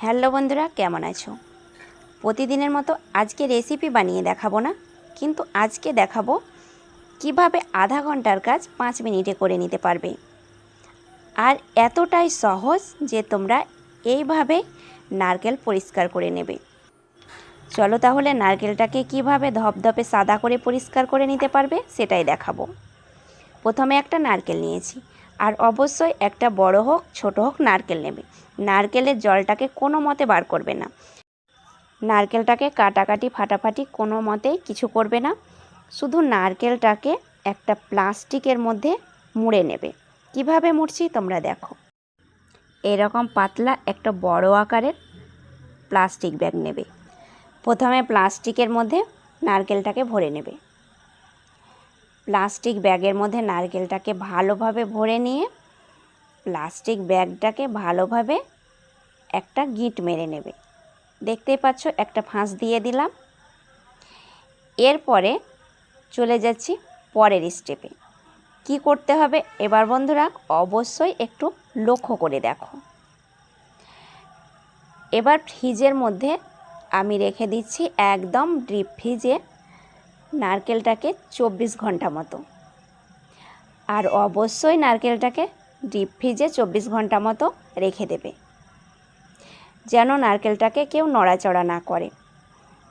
Hello বন্ধুরা, কেমন আছো? প্রতিদিনের মতো আজকে রেসিপি বানিয়ে দেখাবো না, কিন্তু আজকে দেখাবো কিভাবে আধা ঘন্টার কাজ 5 মিনিটে করে নিতে পারবে। আর এতটাই সহজ যে তোমরা এইভাবে নারকেল পরিষ্কার করে নেবে। চলো তাহলে নারকেলটাকে কিভাবে ধপধপে সাদা করে পরিষ্কার করে নিতে পারবে সেটাই দেখাবো। প্রথমে একটা নারকেল নিয়েছি, আর অবশ্যই একটা বড় হোক ছোট হোক নারকেল নেবে। নারকেলের জলটাকে কোনো মতে বার করবে না। নারকেলটাকে কাটাকাটি ফাটাফাটি কোনো মতেই কিছু করবে না। শুধু নারকেলটাকে একটা প্লাস্টিকের মধ্যে মুড়ে নেবে। কিভাবে মুড়ছি তোমরা দেখো। এরকম পাতলা একটা বড় আকারের প্লাস্টিক ব্যাগ নেবে। প্রথমে প্লাস্টিকের মধ্যে নারকেলটাকে ভরে নেবে। প্লাস্টিক ব্যাগের মধ্যে নারকেলটাকে ভালোভাবে ভরে নিয়ে প্লাস্টিক ব্যাগটাকে ভালোভাবে একটা গিঁট মেরে নেবে। দেখতেই পাচ্ছ একটা ফাঁস দিয়ে দিলাম। এরপরে চলে যাচ্ছি পরের স্টেপে। কি করতে হবে এবার বন্ধুরা অবশ্যই একটু লক্ষ্য করে দেখো। এবার ফ্রিজের মধ্যে আমি রেখে দিচ্ছি একদম ডিপ ফ্রিজে নারকেলটাকে 24 ঘন্টা মতো। আর অবশ্যই নারকেলটাকে ডিপ ফ্রিজে 24 ঘন্টা মতো রেখে দেবে, যেন নারকেলটাকে কেউ নড়াচড়া না করে।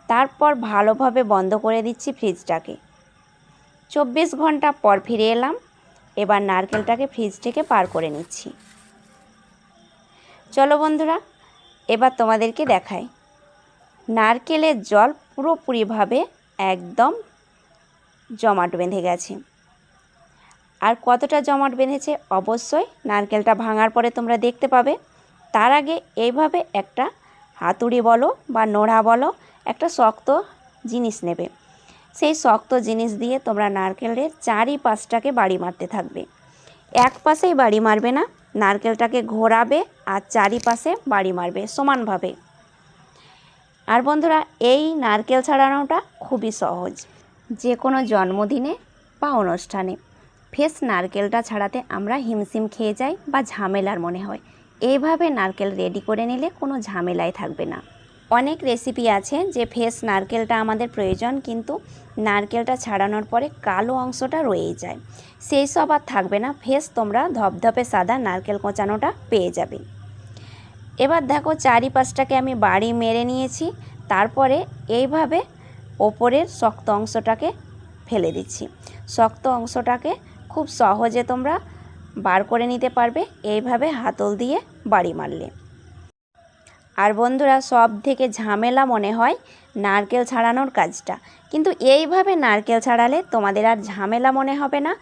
তারপর ভালোভাবে বন্ধ করে দিচ্ছি ফ্রিজটাকে। 24 ঘন্টা পর ফিরে এলাম। এবার নারকেলটাকে ফ্রিজ থেকে পার করে নিচ্ছি। চলো বন্ধুরা, এবার তোমাদেরকে দেখাই নারকেলের জল পুরোপুরিভাবে একদম জমাট বেঁধে গেছে। আর কতটা জমাট বেঁধেছে অবশ্যই নারকেলটা ভাঙার পরে তোমরা দেখতে পাবে। তার আগে এইভাবে একটা হাতুড়ি বলো বা নোড়া বলো, একটা শক্ত জিনিস নেবে। সেই শক্ত জিনিস দিয়ে তোমরা নারকেলের চারিপাশটাকে বাড়ি মারতে থাকবে। এক পাশেই বাড়ি মারবে না, নারকেলটাকে ঘোরাবে আর চারিপাশে বাড়ি মারবে সমানভাবে। আর বন্ধুরা এই নারকেল ছাড়ানোটা খুবই সহজ। যে কোনো জন্মদিনে বা অনুষ্ঠানে ফ্রেশ নারকেলটা ছাড়াতে আমরা হিমশিম খেয়ে যাই বা ঝামেলার মনে হয়। এইভাবে নারকেল রেডি করে নিলে কোনো ঝামেলাই থাকবে না। অনেক রেসিপি আছে যে ফ্রেশ নারকেলটা আমাদের প্রয়োজন, কিন্তু নারকেলটা ছাড়ানোর পরে কালো অংশটা রয়েই যায়। সেই সব আর থাকবে না, ফ্রেশ তোমরা ধপধপে সাদা নারকেল কোঁচানোটা পেয়ে যাবে। এবার দেখো চারিপাশটাকে আমি বাড়ি মেরে নিয়েছি। তারপরে এইভাবে ওপরের শক্ত অংশটাকে ফেলে দিচ্ছি। শক্ত অংশটাকে খুব সহজে তোমরা বার করে নিতে পারবে এইভাবে হাতল দিয়ে বাড়ি মারলে। আর বন্ধুরা সব থেকে ঝামেলা মনে হয় নারকেল ছাড়ানোর কাজটা, কিন্তু এইভাবে নারকেল ছাড়ালে তোমাদের আর ঝামেলা মনে হবে না।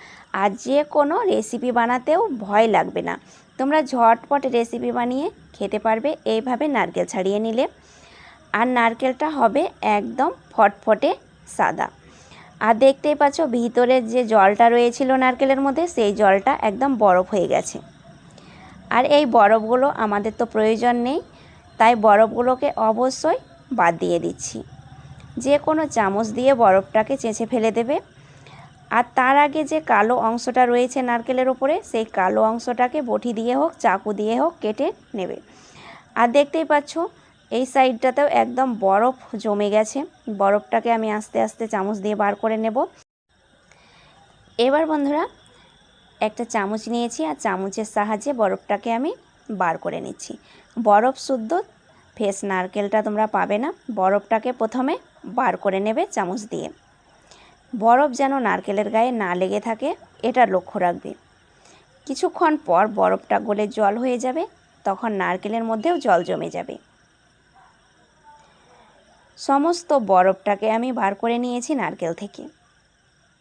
আর যে কোনো রেসিপি বানাতেও ভয় লাগবে না। তোমরা ঝটপট রেসিপি বানিয়ে খেতে পারবে এইভাবে নারকেল ছাড়িয়ে নিলে। আর নারকেলটা হবে একদম ফটফটে সাদা। আর দেখতেই পাচ্ছ ভিতরের যে জলটা রয়েছিল নারকেলের মধ্যে, সেই জলটা একদম বরফ হয়ে গেছে। আর এই বরফগুলো আমাদের তো প্রয়োজন নেই, তাই বরফগুলোকে অবশ্যই বাদ দিয়ে দিচ্ছি। যে কোনো চামচ দিয়ে বরফটাকে চেঁচে ফেলে দেবে। আর তার আগে যে কালো অংশটা রয়েছে নারকেলের ওপরে, সেই কালো অংশটাকে বটি দিয়ে হোক চাকু দিয়ে হোক কেটে নেবে। আর দেখতেই পাচ্ছ এই সাইডটাতেও একদম বরফ জমে গেছে। বরফটাকে আমি আস্তে আস্তে চামচ দিয়ে বার করে নেব। এবার বন্ধুরা একটা চামচ নিয়েছি, আর চামচের সাহায্যে বরফটাকে আমি বার করে নিচ্ছি। বরফ শুদ্ধ ফ্রেশ নারকেলটা তোমরা পাবে না। বরফটাকে প্রথমে বার করে নেবে চামচ দিয়ে। বরফ যেন নারকেলের গায়ে না লেগে থাকে এটা লক্ষ্য রাখবে। কিছুক্ষণ পর বরফটা গলে জল হয়ে যাবে, তখন নারকেলের মধ্যেও জল জমে যাবে। সমস্ত বরফটাকে আমি বার করে নিয়েছি নারকেল থেকে।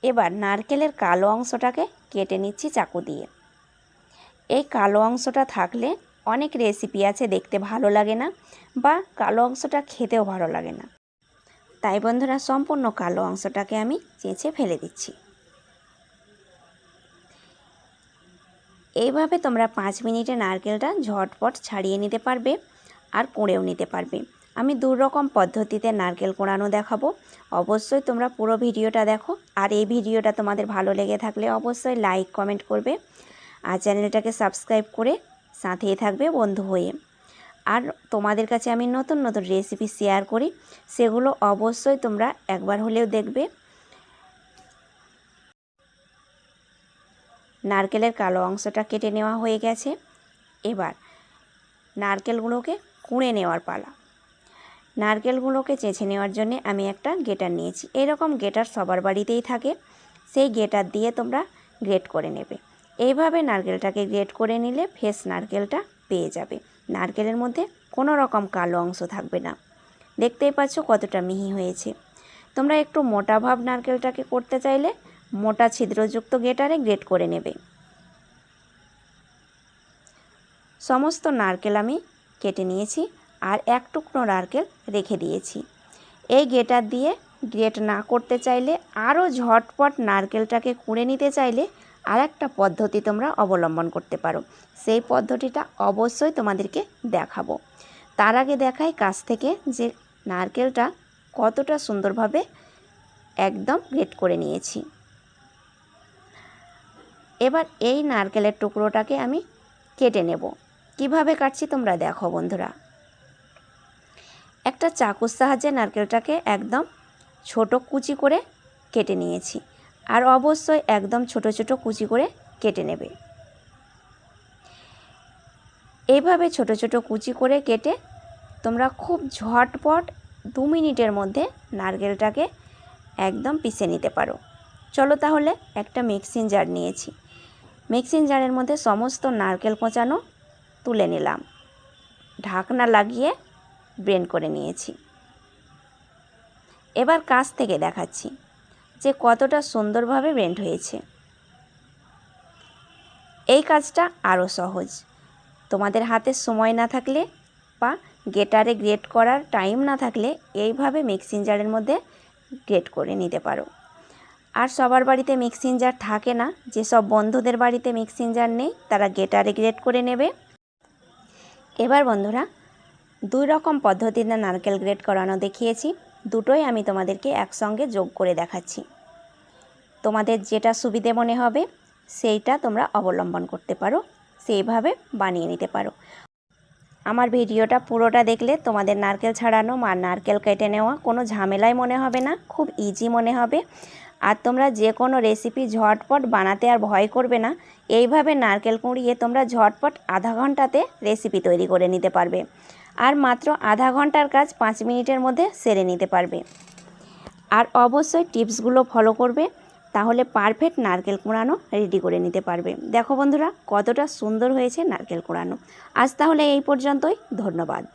এবার নারকেলের কালো অংশটাকে কেটে নিচ্ছি চাকু দিয়ে। এই কালো অংশটা থাকলে অনেক রেসিপি আছে দেখতে ভালো লাগে না, বা কালো অংশটা খেতেও ভালো লাগে না। তাই বন্ধুরা সম্পূর্ণ কালো অংশটাকে আমি চেঁচে ফেলে দিচ্ছি। এইভাবে তোমরা 5 মিনিটে নারকেলটা ঝটপট ছাড়িয়ে নিতে পারবে আর কুড়েও নিতে পারবে। আমি 2 রকম পদ্ধতিতে নারকেল কোড়ানো দেখাবো। অবশ্যই তোমরা পুরো ভিডিওটা দেখো। আর এই ভিডিওটা তোমাদের ভালো লেগে থাকলে অবশ্যই লাইক কমেন্ট করবে, আর চ্যানেলটাকে সাবস্ক্রাইব করে সাথেই থাকবে বন্ধু হয়ে। আর তোমাদের কাছে আমি নতুন নতুন রেসিপি শেয়ার করি, সেগুলো অবশ্যই তোমরা একবার হলেও দেখবে। নারকেলের কালো অংশটা কেটে নেওয়া হয়ে গেছে। এবার নারকেলগুলোকে কুড়ে নেওয়ার পালা। নারকেলগুলোকে চেঁচে নেওয়ার জন্য আমি একটা গ্রেটার নিয়েছি। এরকম গ্রেটার সবার বাড়িতেই থাকে, সেই গ্রেটার দিয়ে তোমরা গ্রেট করে নেবে। এইভাবে নারকেলটাকে গ্রেট করে নিলে ফ্রেশ নারকেলটা পেয়ে যাবে। নারকেলের মধ্যে কোনো রকম কালো অংশ থাকবে না। দেখতেই পাচ্ছ কতটা মিহি হয়েছে। তোমরা একটু মোটা ভাব নারকেলটাকে করতে চাইলে মোটা ছিদ্রযুক্ত গ্রেটারে গ্রেট করে নেবে। সমস্ত নারকেল আমি কেটে নিয়েছি আর এক টুকরো নারকেল রেখে দিয়েছি। এই গ্রেটার দিয়ে গ্রেট না করতে চাইলে, আরও ঝটপট নারকেলটাকে কুড়ে নিতে চাইলে আর একটা পদ্ধতি তোমরা অবলম্বন করতে পারো। সেই পদ্ধতিটা অবশ্যই তোমাদেরকে দেখাবো। তার আগে দেখাই কাছ থেকে যে নারকেলটা কতটা সুন্দরভাবে একদম গ্রেট করে নিয়েছি। এবার এই নারকেলের টুকরোটাকে আমি কেটে নেব। কিভাবে কাটছি তোমরা দেখো বন্ধুরা। একটা চাকুর সাহায্যে নারকেলটাকে একদম ছোট কুচি করে কেটে নিয়েছি। আর অবশ্যই একদম ছোট ছোট কুচি করে কেটে নেবে। এইভাবে ছোট ছোট কুচি করে কেটে তোমরা খুব ঝটপট 2 মিনিটের মধ্যে নারকেলটাকে একদম পিষে নিতে পারো। চলো তাহলে একটা মিক্সিং জার নিয়েছি। মিক্সিং জারের মধ্যে সমস্ত নারকেল কোঁচানো তুলে নিলাম। ঢাকনা লাগিয়ে ব্লেন্ড করে নিয়েছি। এবার কাছ থেকে দেখাচ্ছি যে কতটা সুন্দরভাবে ব্লেন্ড হয়েছে। এই কাজটা আরও সহজ। তোমাদের হাতে সময় না থাকলে বা গ্রেটারে গ্রেট করার টাইম না থাকলে এইভাবে মিক্সিং জারের মধ্যে গ্রেট করে নিতে পারো। আর সবার বাড়িতে মিক্সিং জার থাকে না, যেসব বন্ধুদের বাড়িতে মিক্সিং জার নেই তারা গ্রেটারে গ্রেট করে নেবে। এবার বন্ধুরা 2 রকম পদ্ধতিতে নারকেল গ্রেট করানো দেখিয়েছি, দুটোই আমি তোমাদেরকে একসঙ্গে যোগ করে দেখাচ্ছি। তোমাদের যেটা সুবিধে মনে হবে সেইটা তোমরা অবলম্বন করতে পারো, সেইভাবে বানিয়ে নিতে পারো। আমার ভিডিওটা পুরোটা দেখলে তোমাদের নারকেল ছাড়ানো বা নারকেল কেটে নেওয়া কোনো ঝামেলাই মনে হবে না, খুব ইজি মনে হবে। আর তোমরা যে কোনো রেসিপি ঝটপট বানাতে আর ভয় করবে না। এইভাবে নারকেল কুড়িয়ে তোমরা ঝটপট আধা ঘন্টাতে রেসিপি তৈরি করে নিতে পারবে। আর মাত্র আধা ঘন্টার কাজ 5 মিনিটের মধ্যে সেরে নিতে পারবে। আর অবশ্যই টিপসগুলো ফলো করবে, তাহলে পারফেক্ট নারকেল কুড়ানো রেডি করে নিতে পারবে। দেখো বন্ধুরা কতটা সুন্দর হয়েছে নারকেল কুড়ানো। আজ তাহলে এই পর্যন্তই, ধন্যবাদ।